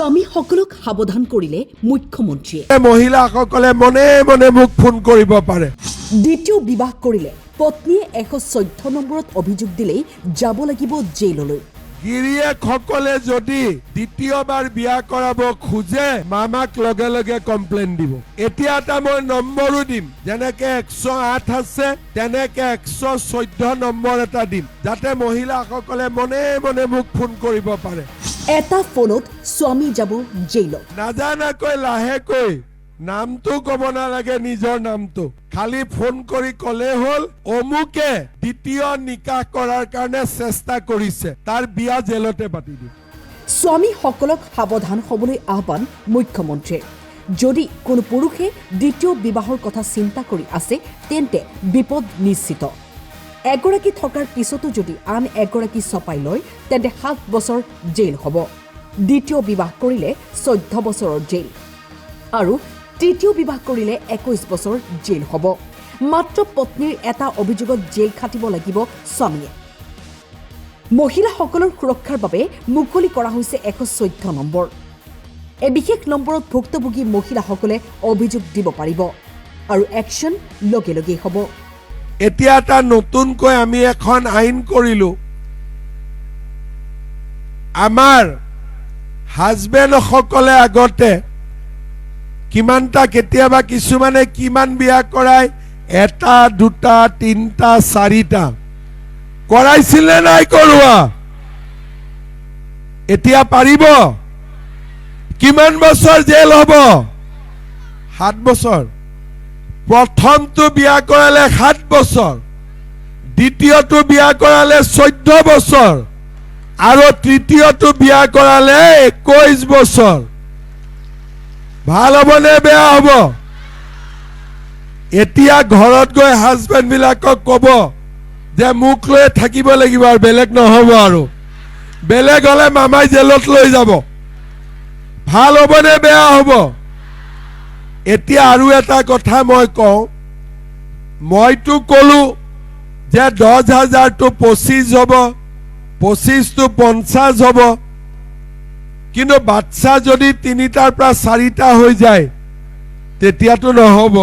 স্বামীসকলক সাৱধান কৰিলে মুখ্যমন্ত্ৰীয়ে। মহিলাসকলে মনে মনে মোক ফোন কৰিব পাৰে। দ্বিতীয় বিবাহ কৰিলে পত্নীয়ে 114 নম্বৰত অভিযোগ দিলেই যাব লাগিব জেইললৈ। গিৰিয়েকসকলে যদি দ্বিতীয়বাৰ বিয়া কৰাব খোজে মামাক লগে লগে কমপ্লেইন দিব। এতিয়া এটা মই নম্বৰো দিম, যেনেকে 108 আছে তেনেকে 114 নম্বৰ এটা দিম, যাতে মহিলাসকলে মনে মনে মোক ফোন কৰিব পাৰে। এটা ফোনত স্বামী যাব জেইলত। নাজানাকৈ লাহেকৈ নামটো ক'ব নালাগে, নিজৰ নামটো খালি ফোন কৰি ক'লে হ'ল অমুকে দ্বিতীয় নিকাহ কৰাৰ কাৰণে চেষ্টা কৰিছে, তাৰ বিয়া জেলতে পাতি দিব। স্বামীসকলক সাৱধান হ'বলৈ আহ্বান মুখ্যমন্ত্ৰীৰ। যদি কোনো পুৰুষে দ্বিতীয় বিবাহৰ কথা চিন্তা কৰি আছে তেন্তে বিপদ নিশ্চিত। এগৰাকী থকাৰ পিছতো যদি আন এগৰাকী চপাই লয় তেন্তে 7 বছৰ জেইল হ'ব। দ্বিতীয় বিবাহ কৰিলে 14 বছৰৰ জেইল আৰু তৃতীয় বিবাহ কৰিলে 21 বছৰ জেইল হ'ব। মাত্ৰ পত্নীৰ এটা অভিযোগত জেইল খাটিব লাগিব স্বামীয়ে। মহিলাসকলৰ সুৰক্ষাৰ বাবে মুকলি কৰা হৈছে 114 নম্বৰ। এই বিশেষ নম্বৰত ভুক্তভোগী মহিলাসকলে অভিযোগ দিব পাৰিব আৰু একশ্যন লগে লগেই হ'ব। এতিয়া এটা নতুনকৈ আমি এখন আইন কৰিলো, আমাৰ হাজবেণ্ডসকলে আগতে কিমানটা, কেতিয়াবা কিছুমানে কিমান বিয়া কৰায়, 1, 2, 3, 4টা কৰাইছিলে নাই কৰোৱা? এতিয়া পাৰিব? কিমান বছৰ জেল হ'ব? 7 বছৰ। প্ৰথমটো বিয়া কৰালে 7 বছৰ, দ্বিতীয়টো বিয়া কৰালে 14 বছৰ আৰু তৃতীয়টো বিয়া কৰালে 21 বছৰ। ভাল হ'বনে বেয়া হ'ব? এতিয়া ঘৰত গৈ হাজবেণ্ড বিলাকক ক'ব যে মোক লৈ থাকিব লাগিব আৰু বেলেগ নহ'ব, আৰু বেলেগ হ'লে মামাই জেলত লৈ যাব। ভাল হ'বনে বেয়া হ'ব? এতিয়া আৰু এটা কথা মই কওঁ, মইতো ক'লো যে 10,000টো 25 হ'ব, 25টো 50 হ'ব, কিন্তু বাচ্চা যদি 3টাৰ পৰা 4টা হৈ যায় তেতিয়াতো নহ'ব।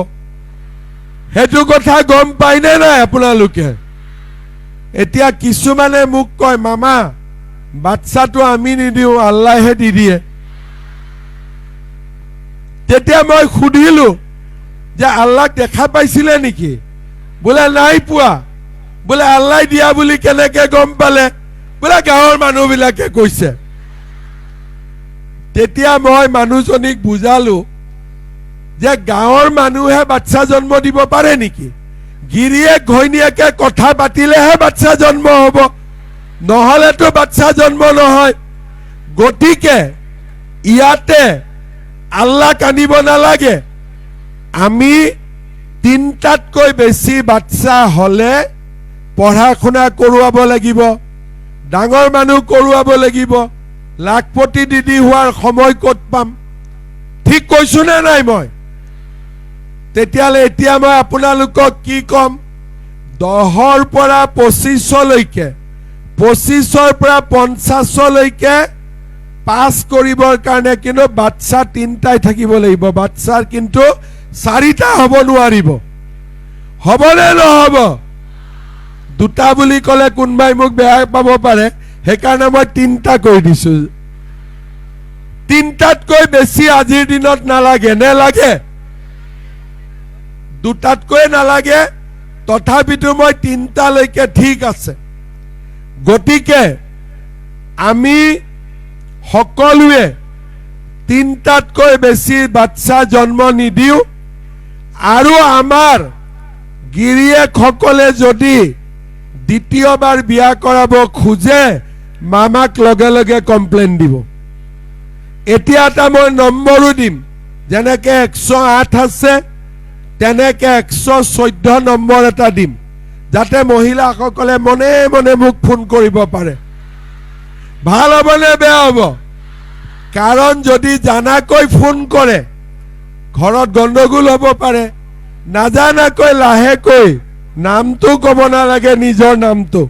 সেইটো কথা গম পাইনে নাই আপোনালোকে? এতিয়া কিছুমানে মোক কয় মামা বাচ্চাটো আমি নিদিওঁ, আল্লাহে দি দিয়ে। তেতিয়া মই সুধিলো যে আল্লাহক দেখা পাইছিলে নেকি? বোলে নাই পোৱা। বোলে আল্লাহ দিয়া বুলি কেনেকে গম পালে? বোলে গাঁৱৰ মানুহবিলাকে কৈছে। তেতিয়া মই মানুহজনীক বুজালো যে গাঁৱৰ মানুহে বাচ্চা জন্ম দিব পাৰে নেকি? গিৰিয়েক ঘৈণীয়েকে কথা পাতিলেহে বাচ্চা জন্ম হ'ব, নহ'লেতো বাচ্চা জন্ম নহয়। গতিকে ইয়াতে আল্লাহক আনিব নালাগে। আমি 3টাতকৈ বেছি বাচ্চা হ'লে পঢ়া শুনা কৰোৱাব লাগিব, ডাঙৰ মানুহ কৰোৱাব লাগিব। লাখপতি দিদি হোৱাৰ সময় ক'ত পাম? ঠিক কৈছো নে নাই মই? তেতিয়াহ'লে এতিয়া মই আপোনালোকক কি ক'ম, 10ৰ পৰা 25লৈকে, 25ৰ পৰা 50লৈকে পাছ কৰিবৰ কাৰণে কিন্তু বাচ্চা 3টাই থাকিব লাগিব। বাচ্চাৰ কিন্তু 4টা হ'ব নোৱাৰিব। হ'বনে নহ'ব? 2টা বুলি ক'লে কোনোবাই মোক বেয়া পাব পাৰে, সেইকাৰণে মই 3টা কৈ দিছো। 3টাতকৈ বেছি আজিৰ দিনত নালাগে, নে লাগে? 2টাতকৈ নালাগে, তথাপিতো মই 3টালৈকে ঠিক আছে। গতিকে আমি সকলোৱে 3টাতকৈ বেছি বাচ্চা জন্ম নিদিওঁ। আৰু আমাৰ গিৰিয়েকসকলে যদি দ্বিতীয়বাৰ বিয়া কৰাব খোজে মামাক লগে লগে কমপ্লেইন দিব। এতিয়া এটা মই নম্বৰো দিম, যেনেকে 108 আছে তেনেকে 114 নম্বৰ এটা দিম, যাতে মহিলাসকলে মনে মনে মোক ফোন কৰিব পাৰে। ভাল হ'বনে বেয়া হ'ব? কাৰণ যদি জানাকৈ ফোন কৰে ঘৰত গণ্ডগোল হ'ব পাৰে। নাজানাকৈ লাহেকৈ নামটো ক'ব নালাগে, নিজৰ নামটো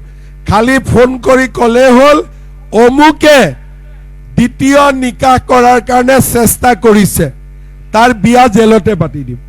খালি ফোন কৰি ক'লে হ'ল অমুকে দ্বিতীয় নিকাহ কৰাৰ কাৰণে চেষ্টা কৰিছে তাৰ বিয়া জেলতে পাতি দিম